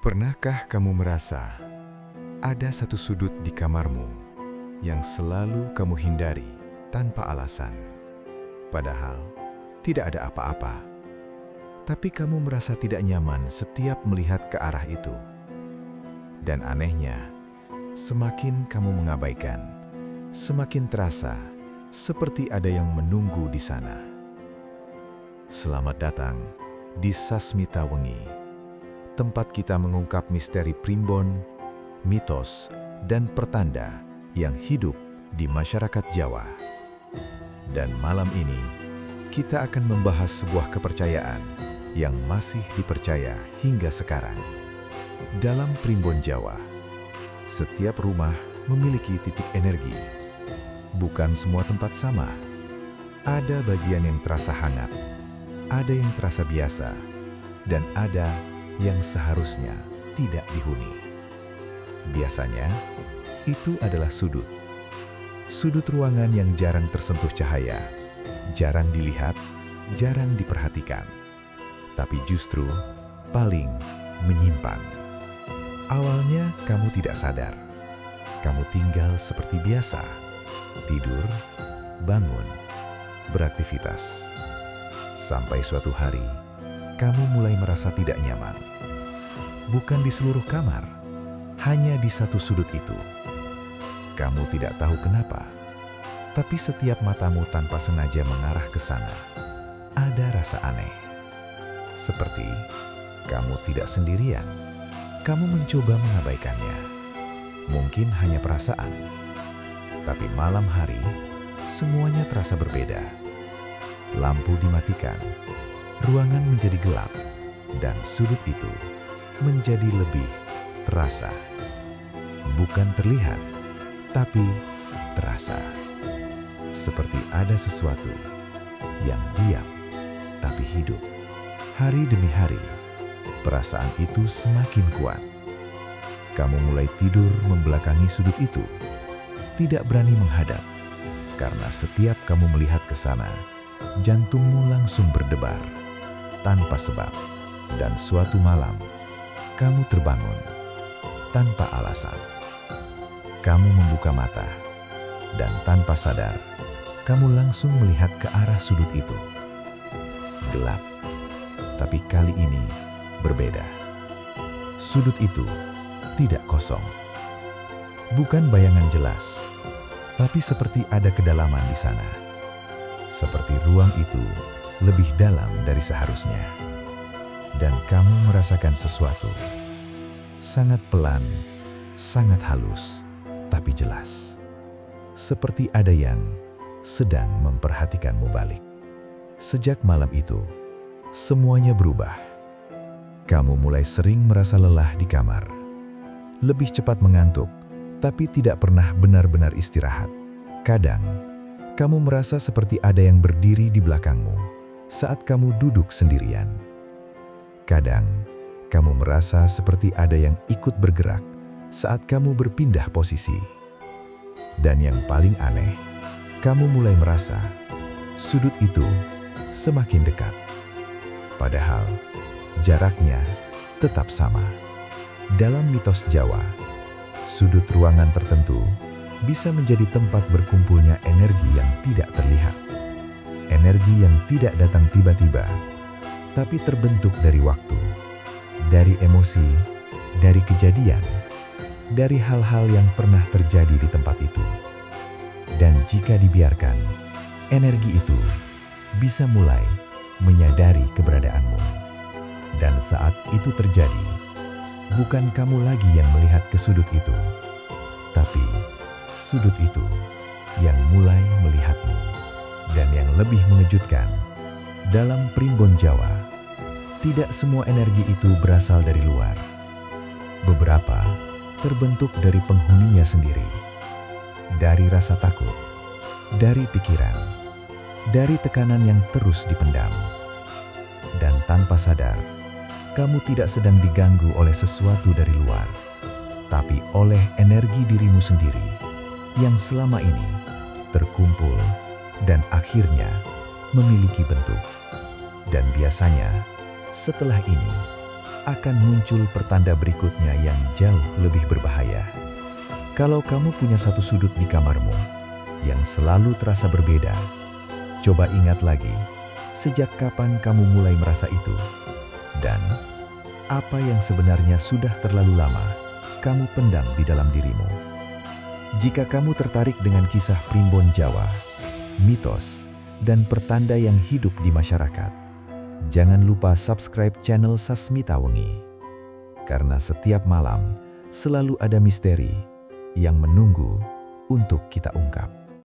Pernahkah kamu merasa ada satu sudut di kamarmu yang selalu kamu hindari tanpa alasan? Padahal tidak ada apa-apa, tapi kamu merasa tidak nyaman setiap melihat ke arah itu. Dan anehnya, semakin kamu mengabaikan, semakin terasa seperti ada yang menunggu di sana. Selamat datang di Sasmita Wengi, tempat kita mengungkap misteri primbon, mitos, dan pertanda yang hidup di masyarakat Jawa. Dan malam ini, kita akan membahas sebuah kepercayaan yang masih dipercaya hingga sekarang. Dalam primbon Jawa, setiap rumah memiliki titik energi. Bukan semua tempat sama. Ada bagian yang terasa hangat, ada yang terasa biasa, dan ada yang seharusnya tidak dihuni. Biasanya, itu adalah sudut. Sudut ruangan yang jarang tersentuh cahaya, jarang dilihat, jarang diperhatikan. Tapi justru paling menyimpan. Awalnya kamu tidak sadar. Kamu tinggal seperti biasa. Tidur, bangun, beraktivitas. Sampai suatu hari, kamu mulai merasa tidak nyaman. Bukan di seluruh kamar, hanya di satu sudut itu. Kamu tidak tahu kenapa, tapi setiap matamu tanpa sengaja mengarah ke sana, ada rasa aneh. Seperti kamu tidak sendirian, kamu mencoba mengabaikannya. Mungkin hanya perasaan, tapi malam hari, semuanya terasa berbeda. Lampu dimatikan, ruangan menjadi gelap, dan sudut itu menjadi lebih terasa. Bukan terlihat, tapi terasa. Seperti ada sesuatu yang diam, tapi hidup. Hari demi hari, perasaan itu semakin kuat. Kamu mulai tidur membelakangi sudut itu, tidak berani menghadap, karena setiap kamu melihat ke sana, jantungmu langsung berdebar, tanpa sebab. Dan suatu malam, kamu terbangun, tanpa alasan. Kamu membuka mata, dan tanpa sadar, kamu langsung melihat ke arah sudut itu. Gelap, tapi kali ini berbeda. Sudut itu tidak kosong. Bukan bayangan jelas, tapi seperti ada kedalaman di sana. Seperti ruang itu lebih dalam dari seharusnya. Dan kamu merasakan sesuatu. Sangat pelan, sangat halus, tapi jelas. Seperti ada yang sedang memperhatikanmu balik. Sejak malam itu, semuanya berubah. Kamu mulai sering merasa lelah di kamar. Lebih cepat mengantuk, tapi tidak pernah benar-benar istirahat. Kadang, kamu merasa seperti ada yang berdiri di belakangmu saat kamu duduk sendirian. Kadang, kamu merasa seperti ada yang ikut bergerak saat kamu berpindah posisi. Dan yang paling aneh, kamu mulai merasa sudut itu semakin dekat. Padahal, jaraknya tetap sama. Dalam mitos Jawa, sudut ruangan tertentu bisa menjadi tempat berkumpulnya energi yang tidak terlihat. Energi yang tidak datang tiba-tiba, tapi terbentuk dari waktu, dari emosi, dari kejadian, dari hal-hal yang pernah terjadi di tempat itu. Dan jika dibiarkan, energi itu bisa mulai menyadari keberadaanmu. Dan saat itu terjadi, bukan kamu lagi yang melihat ke sudut itu, tapi sudut itu yang mulai melihatmu. Dan yang lebih mengejutkan, dalam primbon Jawa, tidak semua energi itu berasal dari luar. Beberapa terbentuk dari penghuninya sendiri, dari rasa takut, dari pikiran, dari tekanan yang terus dipendam. Dan tanpa sadar, kamu tidak sedang diganggu oleh sesuatu dari luar, tapi oleh energi dirimu sendiri yang selama ini terkumpul dan akhirnya memiliki bentuk. Dan biasanya, setelah ini, akan muncul pertanda berikutnya yang jauh lebih berbahaya. Kalau kamu punya satu sudut di kamarmu yang selalu terasa berbeda, coba ingat lagi, sejak kapan kamu mulai merasa itu? Dan apa yang sebenarnya sudah terlalu lama kamu pendam di dalam dirimu? Jika kamu tertarik dengan kisah Primbon Jawa, mitos, dan pertanda yang hidup di masyarakat, jangan lupa subscribe channel Sasmita Wengi. Karena setiap malam selalu ada misteri yang menunggu untuk kita ungkap.